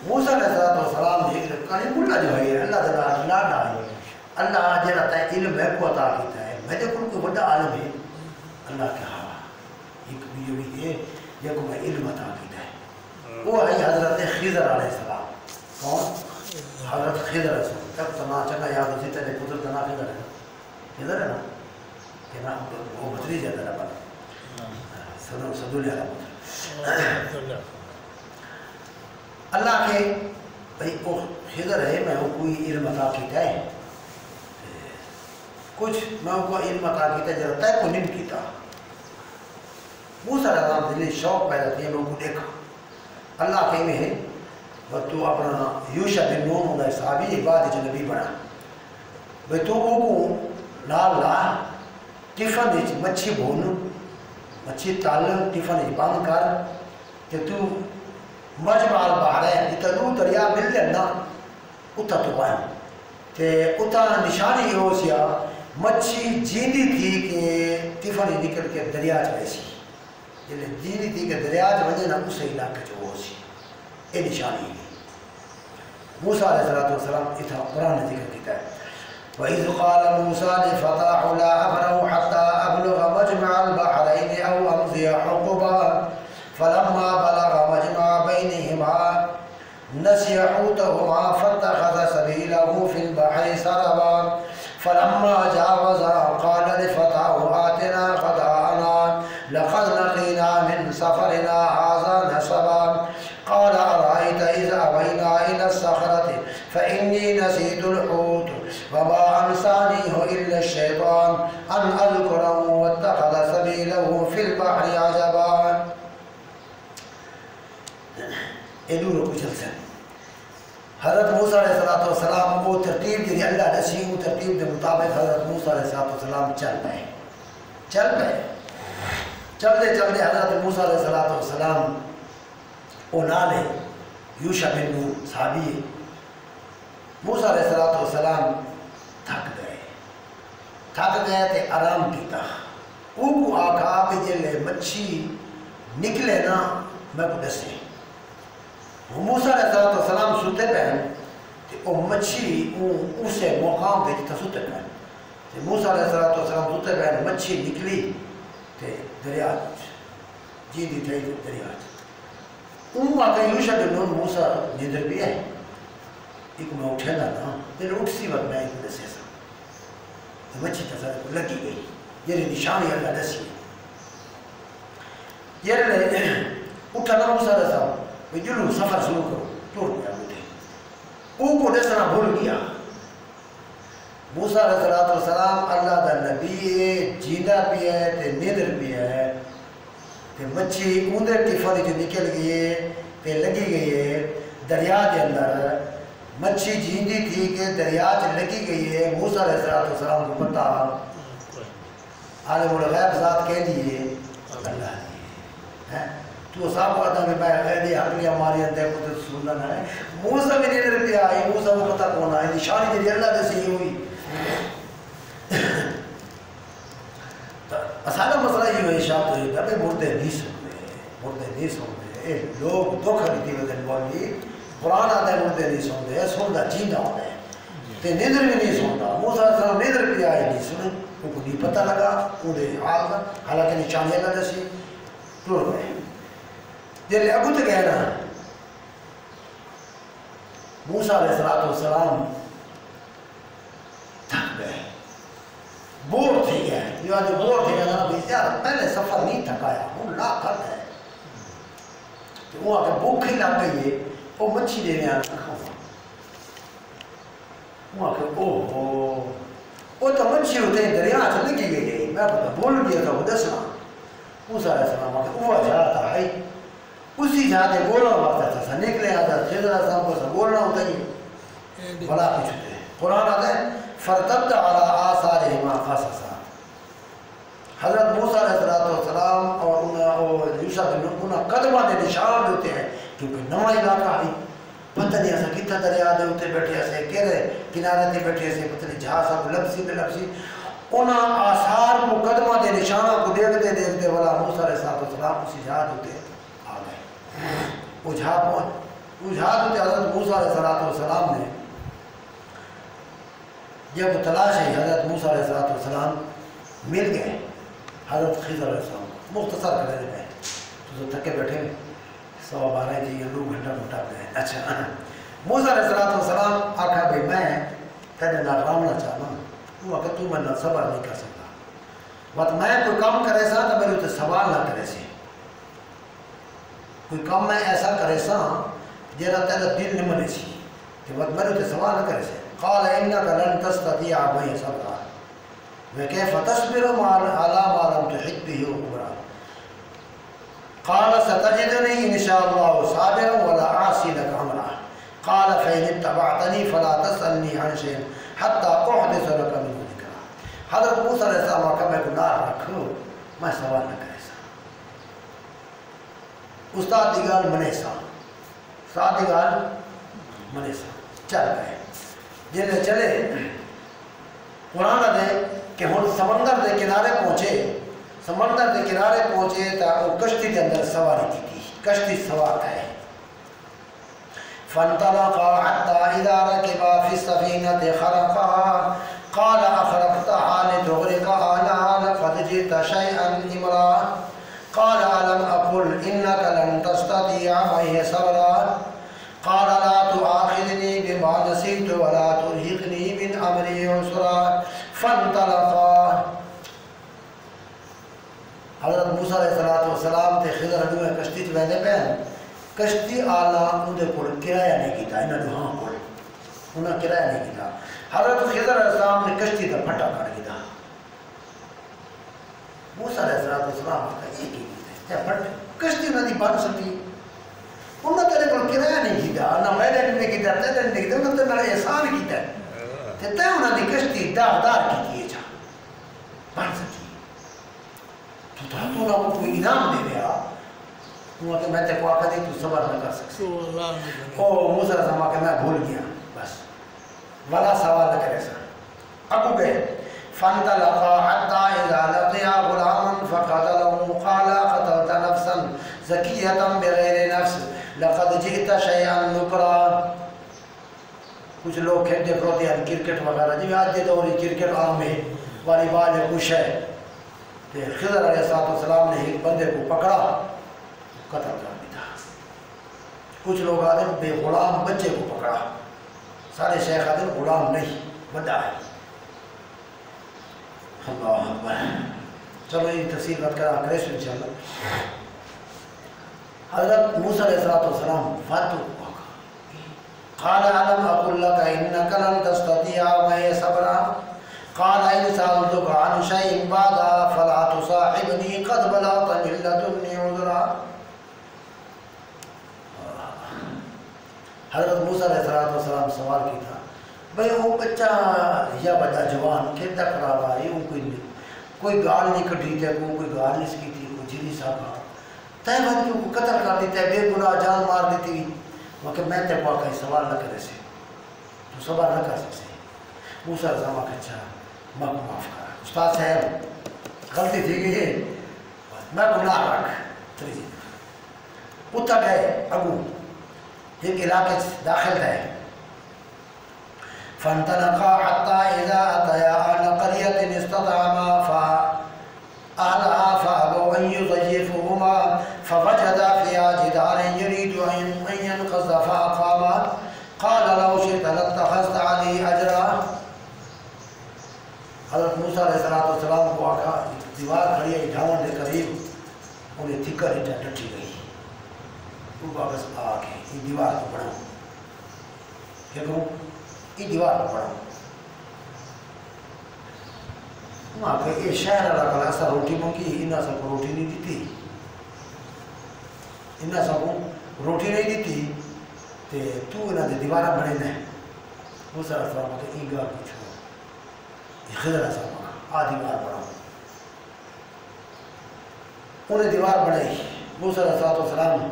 موسیٰ علیہ السلام دیکھ رہے کہانی ملا جو ہے اللہ تعالیٰ لاڈا ہے اللہ جڑا تے علم ہے کو عطا کیتا ہے میں تے کوئی بڑا عالم ہے اللہ کے ہاں ایک بھی ہے جے کو علم عطا کیتا ہے وہ ہے حضرت خضر علیہ السلام کون حضرت خضر علیہ السلام تب تنا چنگا یاد ہوتی تیرے پتر تنا خضر ہے نا کہ نا وہ بطری جاتا ہے بنا صدولی علیہ پتر اللہ کے بھئی وہ خضر ہے میں وہ کوئی علم عطا کیتا ہے کچھ میں وہ علم عطا کیتا ہے جب تک کو نہیں کیتا موسیٰ علیہ السلام دلی شوق پیدا تھی میں وہ دیکھا اللہ کے میں ہے وہ تو اپنا یوشع بن نون ہوگا صحابی ایک بعد جو نبی بنا بھئی تو وہ کو لال ٹیفن دیچ مچھی بھون مچھی تال ٹیفن دیچ بند کر کہ تو مجمع البحرین اتنا دو دریا مل لینا اتنا تو پائیں کہ اتنا نشانی ہو سیا مچھی جیندی تھی کہ ٹیفن نکل کے دریا چلے سی جلے جیندی تھی کہ دریا چلے نا اسے علاقے جو ہو سی یہ نشانی ہے موسیٰ علیہ السلام اتنا قرآن ذکر کیتا ہے وَإِذْ قَالَ مُوسَىٰ لِفَتَاهُ لَا أَبْرَحُ حَتَّى أَبْلُغَ مَجْمَعَ الْبَحْرَيْنِ أَوْ أَمْضِيَ حُقُبًا فَلَمَّا بَلَغَ مَجْمَعَ بَيْنِهِمَا نَسِيَ حُوتَهُمَا فَاتَّخَذَ سَبِيلَهُ فِي الْبَحْرِ سَرَبًا فَلَمَّا جَاوَزَا قَالَ لِفَتَاهُ آتِنَا غَدَاءَنَا لَقَدْ لَقِينَا مِنْ سَفَرِنَا هَٰذَا نَصَبًا قَالَ أَرَأَيْتَ إِذْ أَوَيْنَا إِلَى الصَّخْرَةِ فَإِنِّي نَسِيتُ الْحُوتَ وَمَا أَنسَانِيهُ إِلَّا الشَّيْطَانُ أَنْ أَذْكُرَهُ وَاتَّخَذَ سَبِيلَهُ فِي الْبَحْرِ عَجَبًا ایلو کو چلتے ہیں حضرت موسیٰ علیہ السلام کو ترتیب دی اللہ نسی کو ترتیب دے مطابق حضرت موسیٰ علیہ السلام چل پائے چلتے حضرت موسیٰ علیہ السلام اونالے یوشع بن نون صحابی موسیٰ علیہ السلام تھک گئے تے آرام کیتا او کو آقا پہ جلے مچھی نکلے نا میں کو دسے موسیٰ علیہ السلام سوتے پہن کہ وہ مچھی اسے مقام پہ جتا سوتے پہن موسیٰ علیہ السلام سوتے پہن مچھی نکلی تے دریا جی دی تھے دریا آقا یوشع بن نون موسیٰ نیدر بھی ہے ایک میں اٹھے نا دل اٹھ سی وقت میں ایک دسے سا مچھی تصادر کو لگی گئی یہ نشانی اللہ دسی یہ اٹھا نا موسیٰ علیہ السلام جلو سفر شروع کرو ٹور گیا مجھے او کو دسنا بھول گیا موسیٰ علیہ السلام اللہ دا نبی جیندہ بھی ہے تے نیدر بھی ہے تے مچھی اوندر ٹیفانی جو نکل گئی ہے تے لگی گئی ہے دریا کے اندر مچھی جیندی تھی کہ دریا چ لگی گئی ہے موسیٰ علیہ السلام کو پتا عالم الغیب ذات کہہ دیئے اللہ دیئے تو صاحب آدھا میں غیدی حقلی ہماری اندھے قدر سنن ہے موسیٰ میں نیدر بھی آئی موسیٰ کو پتا کون آئی نشانی دیدی اللہ دے صحیح ہوئی اسادہ مسئلہ یہ ہے شاہ تو یہ کہ مردے نہیں سنتے لوگ دکھ دیتی بدن بولی قرآن آتا ہے مردے نہیں سنتے سنتا جیندہ ہوتا ہے تے نیدر بھی نہیں سنتا موسیٰ علیہ السلام نیدر بھی آئی نہیں سنے ان کو نہیں پتہ لگا انہیں حال کا حالانکہ نشانی اللہ دے سی ٹور گئے جلے ابو تو کہنا موسیٰ علیہ السلام تھک گئے بور تھی گئے یہ جو بور تھی گئے یار پہلے سفر نہیں تھکایا وہ لا کر ہے تو وہ آگے بھوکھی لگ گئی ہے وہ مچھی دینے آنا کھاؤں وہ آگے وہ تو مچھی ہوتے ہیں دریا سے لگی گئی میں پتا بول گیا تھا وہ دسنا موسیٰ علیہ السلام آگے وہ جاتا ہے اسی جاتے بولنا ہوتا تھا نکلے آتا خضر علیہ السلام کو بولنا ہوتا ہی بڑا کچھ ہوتے ہیں قرآن آتا ہے فَرْتَبْتَ عَلَىٰ آثَارِهِمَا قَصَصًا حضرت موسیٰ علیہ السلام اور یوشع بن نون انہاں قدمہ دے نشان ہوتے ہیں کیونکہ نواں علاقہ آئی پتہ نہیں ایسا کتنا دریا دے ہوتے بیٹھے ایسے کہہ کنارے تے بیٹھے ایسے پتہ نہیں جہاز آپ لبسی انہاں آثار کو قدمہ دے نشانہ کو دیکھتے والا موسیٰ علیہ السلام اسی جہاز ہوتے اجھا تو حضرت موسیٰ علیہ السلام نے جب تلاش ہے حضرت موسیٰ علیہ السلام مل گئے حضرت خضر علیہ السلام مختصر کرنے پہ تو تھکے بیٹھے 12:15 جی 2 گھنٹہ موٹا گئے. اچھا موسیٰ علیہ السلام آکھا بھئی میں تیرے نہ رامنا چاہنا وہ آکھا تو میں نہ صبر نہیں کر سکتا وقت میں کوئی کام کرے سا تو میرے اتنے سوال نہ کرے سے کوئی کام میں ایسا کرے سا جیرا تیرا دل نہ منے سی کہ وقت میرے اتنے سوال نہ کرے سے قال انك لن تستطيع معي صبرا وكيف تصبر على ما لم تحط به خبرا قال ستجدني ان شاء الله صابرا ولا اعصي لك امرا قال فإن اتبعتني فلا تسألني عن شيء حتى احدث لك منه ذكرا. حضرت موسیٰ علیہ السلام کا میں گناہ رکھو میں سوال نہ کرے سا استاد دیگال منے سا استاد دیگال منے سا چل گئے جنہیں چلے قرآن دے کہ ہن سمندر دے کنارے پہنچے تا وہ کشتی کے اندر سواری کی کشتی سوار ہے فانطلقا حتى إذا ركبا في السفينة خرقها قال أخرقتها لتغرق أهلها لقد جئت شيئا إمرا قال ألم أقل إنك لن تستطيع معي صبرا قال لا تؤاخذني بما نسيت ولا ترهقني من أمري عسرا فانطلقا. حضرت موسیٰ علیہ السلام تے خضر دوئے کشتی چ ویندے پین کشتی آلا اندے کول کرایہ نہیں کیتا انہاں دوہاں کول انہاں کرایہ نہیں کیتا حضرت خضر علیہ السلام نے کشتی دا پھٹا کر کیتا موسیٰ علیہ السلام کا یہ کیتا پھٹ کشتی نہ دی بن سکی انہاں تیرے کول کرایہ نہیں کیتا نہ میں نے کیتا تے نہیں کیتا انہاں تے نال احسان کیتا تے تے انہاں دی کشتی دار کیتی ہے بن سکی تو نہ وہ کوئی انعام دے دیا وہ کہ میں تے کو آکھا دی تو صبر نہ کر سکتے او موسیٰ علیہ السلام کہ میں بھول گیا بس والا سوال نہ کرے سا ابو گئے فانطلقا حتى إذا لقيا غلاما فقتله قال قتلت نفسا زكية بغير نفس لقد جئت شيئا نكرا. کچھ لوگ کھیلتے پروتے ہیں کرکٹ وغیرہ جی آج دے دوری کرکٹ عام ہے والی بال ہے کچھ ہے خضر علیہ السلام نے ایک بندے کو پکڑا قتل کر دیا. کچھ لوگ آتے ہیں بے غلام بچے کو پکڑا سارے شیخ آتے ہیں غلام نہیں بڑا ہے. اللہ اکبر. چلو یہ تفسیر بات کرا کرے سو انشاءاللہ. حضرت موسیٰ علیہ السلام فاتو قال علم اقول لك انك لن تستطيع معي صبرا قال إن سألتك عن شيء بعدها فلا تصاحبني قد بلغت من لدني عذرا. حضرت موسیٰ علیہ السلام سوال کی تھا بھئی وہ بچہ یا بڑا جوان کھیتا کھڑا ہے کوئی گال نہیں کٹھی تھے کوئی گال نہیں سکی تھی کوئی جری صاحبہ تے بات کو قتل کر دیتے بے گناہ جان مار دیتی وہ کہ میں تے کو آکھا سوال نہ کرے سے تو صبر نہ کر سکتے. موسیٰ علیہ السلام اچھا میں کو معاف کرا استاد صاحب غلطی تھی گئی ہے میں گناہ رکھ اتھا گئے ابو ایک علاقے داخل ہے فانطلقا حتى إذا أتيا أهل قرية استطعما أهلها فأبوا أن يضيفوهما فوجدا فيها جدارا يريد أن ينقض فأقاما قال لو شئت لاتخذت عليه أجرا. حضرت موسیٰ علیہ السلام کو آکھا دیوار کھڑی ہے ڈھاون کے قریب انہیں تھکر اٹھا ڈٹی گئی وہ واپس آکے یہ دیوار کو پڑھا کیا کہوں یہ دیوار کو پڑھا وہاں کہ یہ شہر اللہ کلا ایسا روٹی مانگی انہا سب کو روٹی نہیں دیتی انہا سب کو روٹی نہیں دیتی تو انہا دے دیوارہ بڑھے نہیں موسیٰ علیہ السلام کو ایگار پوچھو خضر علیہ السلام دیوار بڑھا انہیں دیوار بڑھائی موسیٰ علیہ السلام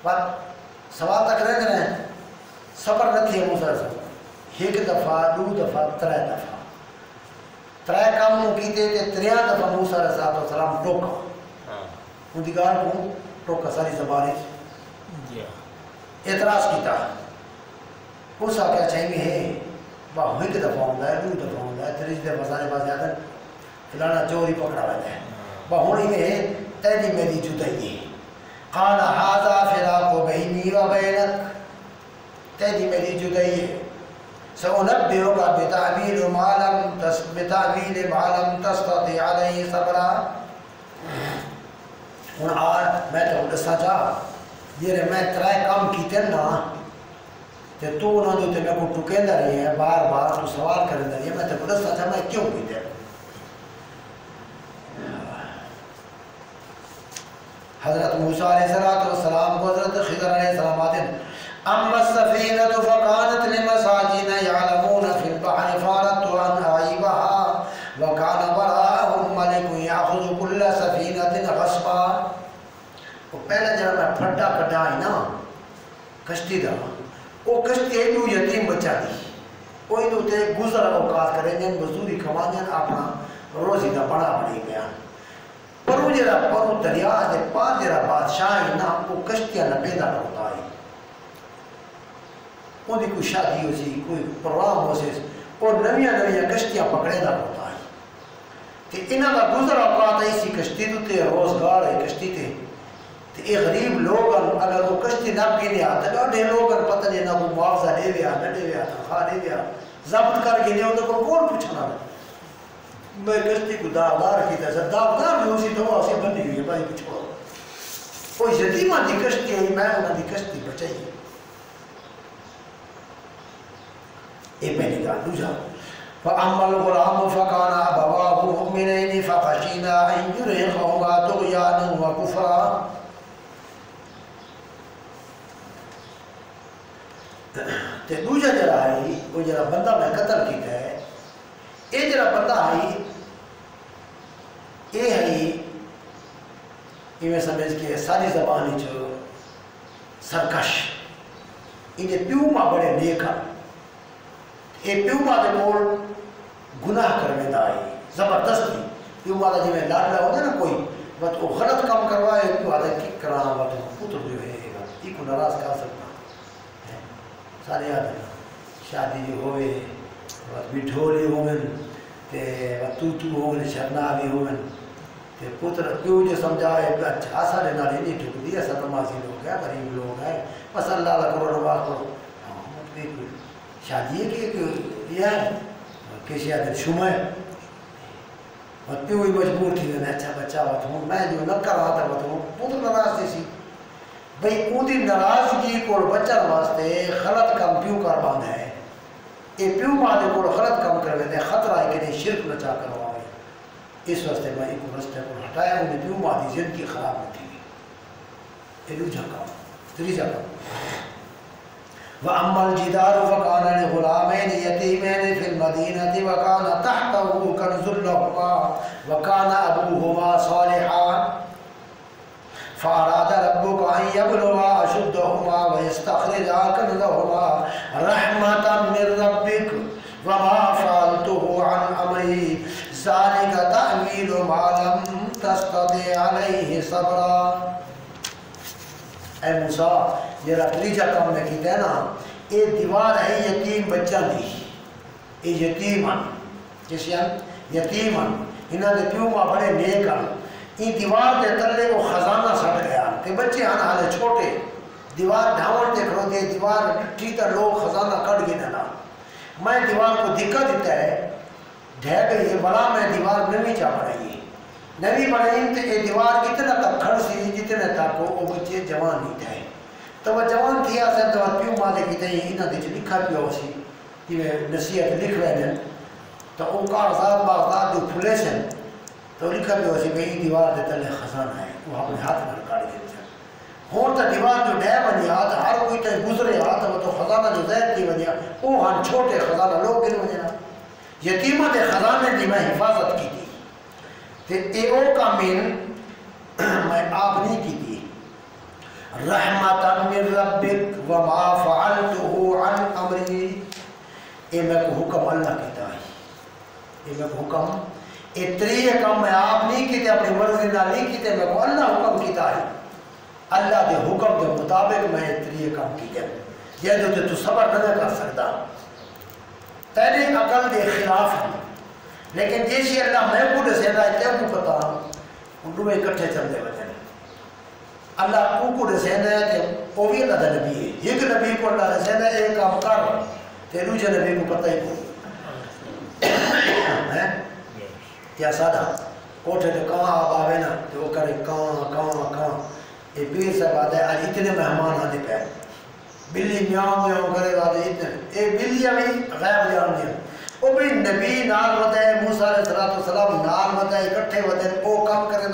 بات سوال تک رہ گئے ہیں صبر نہ تھی موسیٰ علیہ السلام ایک دفعہ دو دفعہ ترے دفعہ ترے کاموں کیتے تھے تریاں دفعہ موسیٰ علیہ السلام ٹوکا ان دیگار کو ٹوکا ساری زبانی اعتراض کیتا اس آکھیا چاہیے ہے باہو ایک دفعہ ہوتا ہے 2 دفعہ ہوتا ہے 3 دفعہ سارے پاس آتا ہے فلانا چوری پکڑا ہوتا ہے باہو نہیں ہے تیری میری جدائی ہے قال هذا فراق بینی و بینک تیری میری جدائی ہے سأنبئك بتأويل ما لم تستطع عليه صبرا ہوں میں تو دسا چاہ جی میں 3 کام کیتے نا تو انہوں نے میرے کو ٹکیندا رہی ہے بار بار تو سوال کرتا رہی ہے میں تو دسا چاہ میں کیوں کیتے حضرت موسیٰ علیہ السلام کو حضرت خضر علیہ السلام آتے ہیں اما السفینة فكانت لمساکین یعلمون فی البحر فاردت ان اعیبها وکان وراءهم ملک یاخذ کل سفینة غصبا پہلا جب میں پھٹا کٹا ہی نا کشتی دا وہ کشتی ہے جو یتیم بچہ دی وہ انہوں تے گزر اوقات کریں جن مزدوری کھوانیں اپنا روزی دا بڑا بڑی گیا پر وہ جرا پر دریا دے پار جرا بادشاہ ہی نا وہ کشتیاں نہ پیدا کرتا ہے انہی کوئی شادی ہو سی کوئی پروگرام ہو سی اور نویاں کشتیاں پکڑے دا ہوتا ہے کہ انہاں کا گزر اوقات ہے اسی کشتی تے روزگار ہے کشتی تے یہ غریب لوگ اگر وہ کشتی نہ پینے آتا ہے ڈھے لوگ پتہ نہیں نہ وہ معاوضہ دے ویا نہ دے ویا تنخواہ دے ویا ضبط کر کے لے تو کون پوچھنا میں کشتی کو داغدار کی تھا داغدار بھی اسی تو اسے بندی ہوئی ہے بھائی کو چھوڑو کوئی یتیمہ دی کشتی ہے میں انہاں دی کشتی بچائی یہ پہلی گال دوسرا فَأَمَّا الْغُلَامُ فَكَانَ أَبَوَاهُ مُؤْمِنَيْنِ فَخَشِينَا أَن يُرْهِقَهُمَا طُغْيَانًا وَكُفْرًا تے دوسرا جرا ہے وہ جرا بندہ میں قتل کیتا ہے یہ جرا بندہ ہے یہ ہے یہ میں سمجھ کے ساری زبانی جو سرکش انہیں پیو ماں بڑے نیکا یہ پیو ماں دے کول گناہ کرنے دا ہے زبردستی پیو ماں دا جی میں لاڈلا ہوتا ہے نا کوئی بات وہ غلط کام کروائے پیو آدھا کک کرا بات پتر جو ہے یہ کو ناراض کر سکتا سارے یاد ہے شادی جو ہوئے مٹھولی ہوئے تو ہوئے شرناوی ہوئے پتر پیو جو سمجھائے اچھا سارے نالی نہیں ٹھک دی ایسا تماسی لوگ ہیں غریب لوگ ہیں بس اللہ کرو نواز کرو شادی ہے کہ یہ ہے کہ شاید شمع ہے اور پیو ہی مجبور تھی میں اچھا بچہ ہوتا ہوں میں جو نہ کر رہا تھا ہوں پتر ناراض تھی سی بھئی اودی ناراضگی کو بچن واسطے غلط کام پیو کر باندھ ہے یہ پیو ماں کو غلط کام کروے دے خطرہ ہے کہ نہیں شرک نہ چاہ کرواوے اس واسطے میں ایک رستے کو ہٹایا انہیں پیو ماں دی زندگی خراب ہوتی ہے یہ دوسرا کام تیسرا کام وَأَمَّا الْجِدَارُ فَكَانَ لِغُلَامَيْنِ يَتِيمَيْنِ فِي الْمَدِينَةِ وَكَانَ تَحْتَهُ كَنْزٌ لَهُمَا وَكَانَ أَبُوهُمَا صَالِحًا فَأَرَادَ رَبُّكَ أَن يَبْلُغَا أَشُدَّهُمَا وَيَسْتَخْرِجَا كَنْزَهُمَا رَحْمَةً مِّن رَّبِّكَ وَمَا فَعَلْتُهُ عَنْ أَمْرِي ذَلِكَ تَأْوِيلُ مَا لَمْ تَسْتَطِعْ عَلَيْهِ صَبْرًا اے موسیٰ یہ تیجا کام میں کیتا ہے نا یہ دیوار ہے یتیم بچہ دی یہ یتیمان جیسے یتیمان انہاں دے پیو ماں بڑے نیک ہیں این دیوار دے تلے وہ خزانہ سٹ گیا کہ بچے ہاں حالے چھوٹے دیوار ڈھاون تے کرو دے دیوار ٹھیتا لوگ خزانہ کٹ گئے نا میں دیوار کو دکھا دیتا ہے ڈھہ گئی ہے بڑا میں دیوار نوی چاہ بڑھائی نوی بڑھائی تے یہ دیوار اتنا تک کھڑ سی جتنے تک وہ بچے جوان نہیں تھے تو وہ جوان تھیا سے تو پیو ماں دے کہتے ہیں انہاں دے لکھا پیو سی کہ میں نصیحت لکھ رہے ہیں تو وہ کاغذات باغذات جو کھلے سے تو لکھا پیو سی کہ یہ دیوار دے تلے خزانہ ہے وہ اپنے ہاتھ میں کاٹ دیتے ہیں ہوں تو دیوار جو ڈے بنی آتا ہر کوئی تو گزرے آتا وہ تو خزانہ جو زید کی بنی آتا وہ ہن چھوٹے خزانہ لوگ گن بنی آتا یتیمہ دے خزانے دی میں حفاظت کی تھی تے اے او کامل میں آپ نہیں کی تھی رحمتاً من ربک وما فعلته عن امری اے میں کو حکم اللہ کیتا ہے اے میں کو حکم اتری کام میں آپ نہیں کیتے اپنی مرضی نہ نہیں کیتے میں کو اللہ حکم کیتا ہے اللہ دے حکم دے مطابق میں اتری یہ کام کی جائے یہ جو تو صبر نہ کر سکتا تیری عقل دے خلاف ہے لیکن جیسی اللہ میں کو دسینا ہے تیرے کو پتا ان دو اکٹھے چلتے ہوتے ہیں اللہ کو دسینا ہے کہ وہ بھی اللہ دا نبی ہے ایک نبی کو اللہ دسینا ہے ایک کام کر تیرو جو نبی کو پتہ ہی کو کیا سادہ کوٹھے تو کہاں آپ آوے نا تو وہ کرے کہاں یہ پیر صاحب آتا ہے آج اتنے مہمان آتے پہ بلی میاں میاں کرے گا اتنے یہ بلی ابھی غیب جان دیا وہ بھی نبی نال ہوتا ہے موسیٰ علیہ السلام نال ہوتا ہے اکٹھے ہوتے ہیں وہ کام کرے